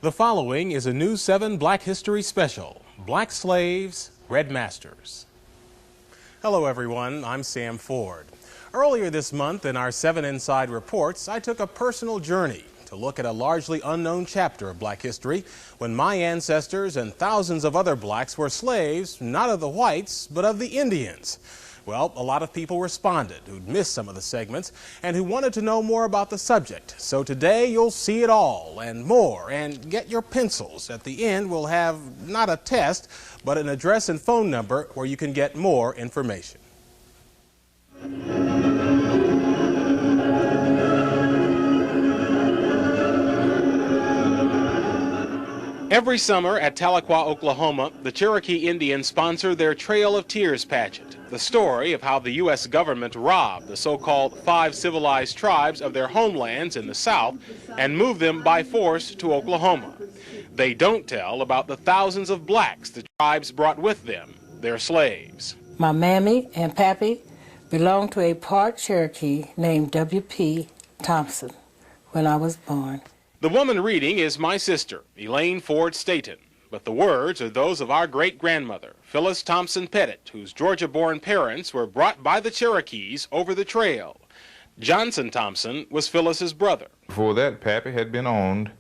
The following is a News 7 Black History Special, Black Slaves, Red Masters. Hello everyone, I'm Sam Ford. Earlier this month in our 7 Inside Reports, I took a personal journey to look at a largely unknown chapter of black history when my ancestors and thousands of other blacks were slaves, not of the whites, but of the Indians. Well, a lot of people responded who'd missed some of the segments and who wanted to know more about the subject. So today you'll see it all and more, and get your pencils. At the end we'll have not a test, but an address and phone number where you can get more information. Every summer at Tahlequah, Oklahoma, the Cherokee Indians sponsor their Trail of Tears pageant, the story of how the U.S. government robbed the so-called 5 civilized tribes of their homelands in the South and moved them by force to Oklahoma. They don't tell about the thousands of blacks the tribes brought with them, their slaves. My mammy and pappy belonged to a part Cherokee named W.P. Thompson when I was born. The woman reading is my sister, Elaine Ford Staton, but the words are those of our great-grandmother, Phyllis Thompson Pettit, whose Georgia-born parents were brought by the Cherokees over the trail. Johnson Thompson was Phyllis's brother. Before that, Pappy had been owned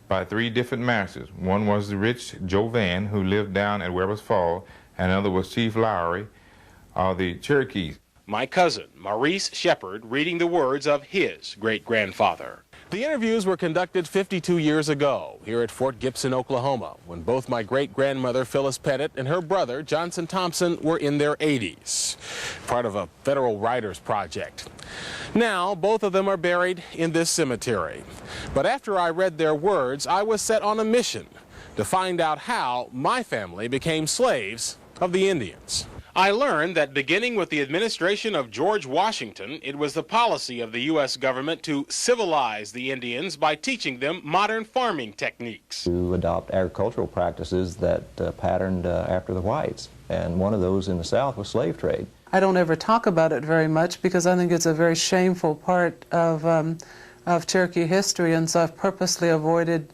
by 3 different masters. One was the rich Joe Van, who lived down at Weber's Fall, and another was Chief Lowry of the Cherokees. My cousin, Maurice Shepard, reading the words of his great-grandfather. The interviews were conducted 52 years ago here at Fort Gibson, Oklahoma, when both my great-grandmother, Phyllis Pettit, and her brother, Johnson Thompson, were in their 80s, part of a federal writers project. Now, both of them are buried in this cemetery. But after I read their words, I was set on a mission to find out how my family became slaves of the Indians. I learned that beginning with the administration of George Washington, it was the policy of the U.S. government to civilize the Indians by teaching them modern farming techniques. To adopt agricultural practices that patterned after the whites, and one of those in the South was slave trade. I don't ever talk about it very much because I think it's a very shameful part of Cherokee history, and so I've purposely avoided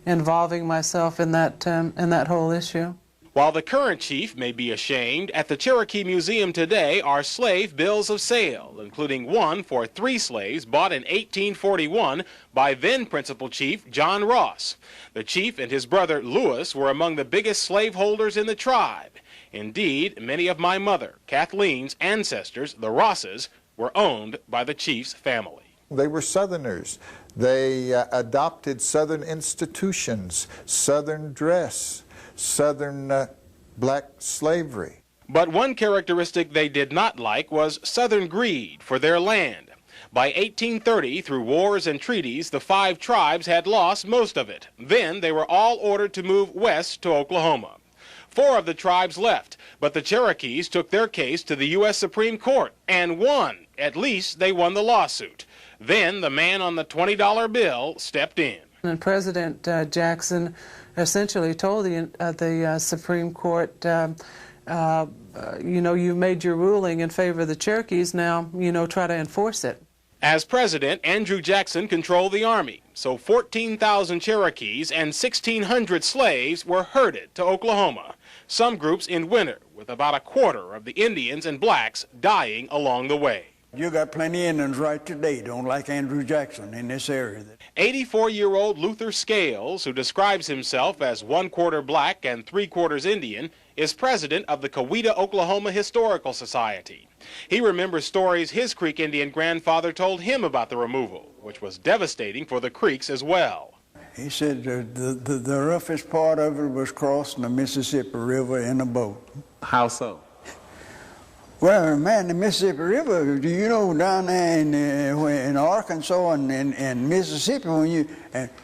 involving myself in that whole issue. While the current chief may be ashamed, at the Cherokee Museum today are slave bills of sale, including one for 3 slaves bought in 1841 by then Principal Chief John Ross. The chief and his brother Lewis were among the biggest slaveholders in the tribe. Indeed, many of my mother, Kathleen's ancestors, the Rosses, were owned by the chief's family. They were Southerners. They adopted Southern institutions, Southern dress, Southern black slavery. But one characteristic they did not like was Southern greed for their land. By 1830, through wars and treaties, the 5 tribes had lost most of it. Then they were all ordered to move west to Oklahoma. 4 of the tribes left, but the Cherokees took their case to the U.S. Supreme Court and won. At least they won the lawsuit. Then the man on the $20 bill stepped in. And President Jackson essentially told the Supreme Court, you know, you made your ruling in favor of the Cherokees, now, you know, try to enforce it. As president, Andrew Jackson controlled the army, so 14,000 Cherokees and 1,600 slaves were herded to Oklahoma, some groups in winter, with about a quarter of the Indians and blacks dying along the way. You got plenty of Indians right today don't like Andrew Jackson in this area. 84-year-old Luther Scales, who describes himself as 1/4 black and 3/4 Indian, is president of the Coweta, Oklahoma Historical Society. He remembers stories his Creek Indian grandfather told him about the removal, which was devastating for the Creeks as well. He said the roughest part of it was crossing the Mississippi River in a boat. How so? Well, man, the Mississippi River, do you know down there in Arkansas and Mississippi, when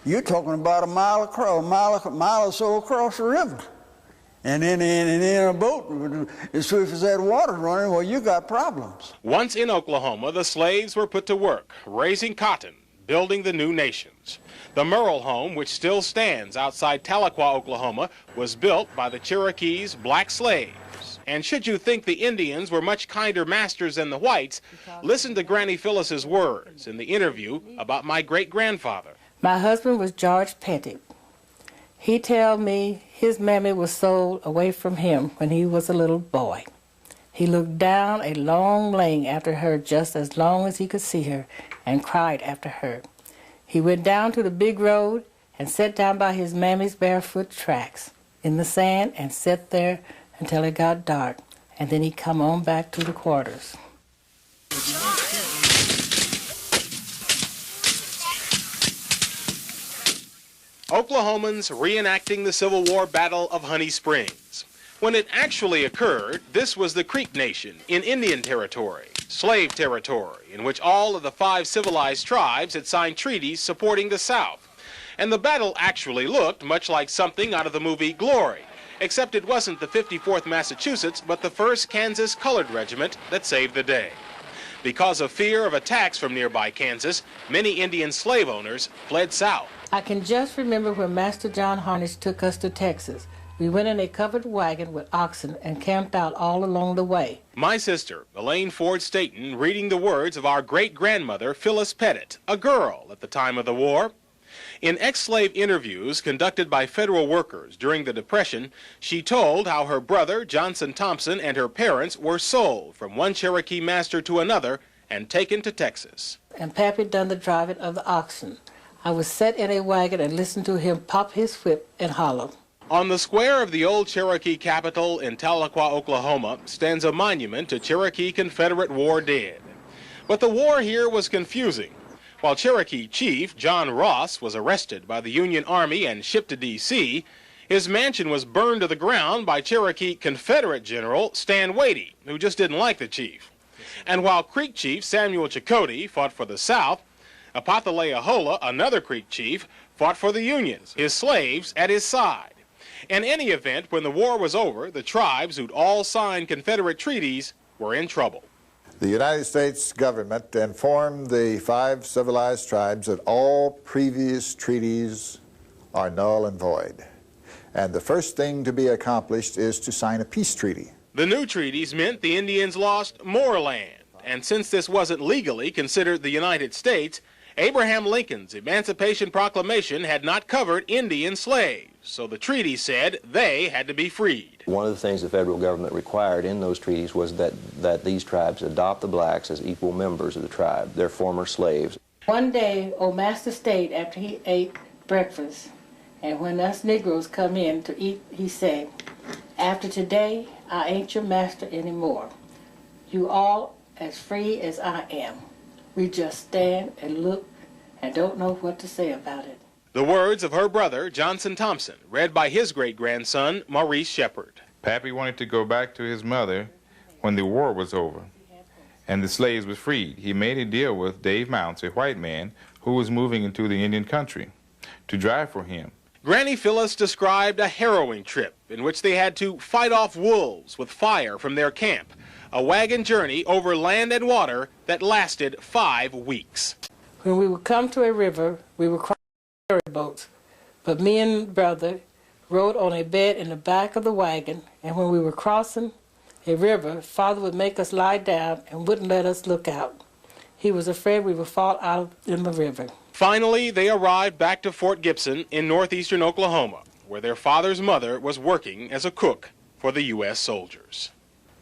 you're talking about a mile across, mile or so across the river. And then in a boat, as swift as that water's running, well, you got problems. Once in Oklahoma, the slaves were put to work, raising cotton, building the new nations. The Merle home, which still stands outside Tahlequah, Oklahoma, was built by the Cherokees' black slaves. And should you think the Indians were much kinder masters than the whites, listen to Granny Phyllis's words in the interview about my great-grandfather. My husband was George Pettit. He tell me his mammy was sold away from him when he was a little boy. He looked down a long lane after her just as long as he could see her and cried after her. He went down to the big road and sat down by his mammy's barefoot tracks in the sand and sat there until it got dark, and then he come on back to the quarters. Oklahomans reenacting the Civil War Battle of Honey Springs. When it actually occurred, this was the Creek Nation in Indian Territory, slave territory, in which all of the 5 civilized tribes had signed treaties supporting the South. And the battle actually looked much like something out of the movie Glory, except it wasn't the 54th Massachusetts, but the 1st Kansas Colored Regiment that saved the day. Because of fear of attacks from nearby Kansas, many Indian slave owners fled south. I can just remember when Master John Harnish took us to Texas. We went in a covered wagon with oxen and camped out all along the way. My sister, Elaine Ford Staton, reading the words of our great-grandmother, Phyllis Pettit, a girl at the time of the war. In ex-slave interviews conducted by federal workers during the Depression, she told how her brother, Johnson Thompson, and her parents were sold from one Cherokee master to another and taken to Texas. And Pappy done the driving of the oxen. I was set in a wagon and listened to him pop his whip and holler. On the square of the old Cherokee capital in Tahlequah, Oklahoma, stands a monument to Cherokee Confederate war dead. But the war here was confusing. While Cherokee Chief John Ross was arrested by the Union Army and shipped to D.C., his mansion was burned to the ground by Cherokee Confederate General Stan Wadey, who just didn't like the chief. And while Creek Chief Samuel Chakotay fought for the South, Apathalea, another Creek chief, fought for the Unions, his slaves at his side. In any event, when the war was over, the tribes who'd all signed Confederate treaties were in trouble. The United States government informed the 5 civilized tribes that all previous treaties are null and void. And the first thing to be accomplished is to sign a peace treaty. The new treaties meant the Indians lost more land. And since this wasn't legally considered the United States, Abraham Lincoln's Emancipation Proclamation had not covered Indian slaves, so the treaty said they had to be freed. One of the things the federal government required in those treaties was that these tribes adopt the blacks as equal members of the tribe, their former slaves. One day, old Master stayed after he ate breakfast, and when us Negroes come in to eat, he said, "After today, I ain't your master anymore. You all as free as I am. We just stand and look and don't know what to say about it." The words of her brother, Johnson Thompson, read by his great-grandson, Maurice Shepard. Pappy wanted to go back to his mother when the war was over and the slaves were freed. He made a deal with Dave Mounts, a white man who was moving into the Indian country, to drive for him. Granny Phyllis described a harrowing trip in which they had to fight off wolves with fire from their camp, a wagon journey over land and water that lasted 5 weeks. When we would come to a river, we would cross ferry boats, but me and brother rode on a bed in the back of the wagon, and when we were crossing a river, Father would make us lie down and wouldn't let us look out. He was afraid we would fall out in the river. Finally, they arrived back to Fort Gibson in northeastern Oklahoma, where their father's mother was working as a cook for the U.S. soldiers.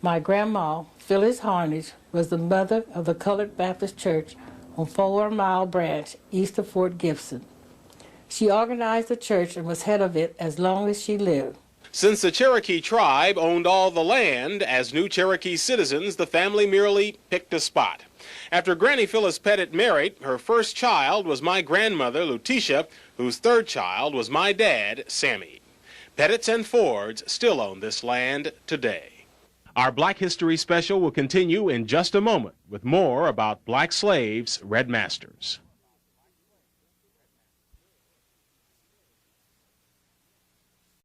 My grandma, Phyllis Harnish, was the mother of the Colored Baptist Church on 4 Mile Branch, east of Fort Gibson. She organized the church and was head of it as long as she lived. Since the Cherokee tribe owned all the land, as new Cherokee citizens, the family merely picked a spot. After Granny Phyllis Pettit married, her first child was my grandmother, Lutetia, whose 3rd child was my dad, Sammy. Pettits and Fords still own this land today. Our Black History special will continue in just a moment with more about black slaves, red masters.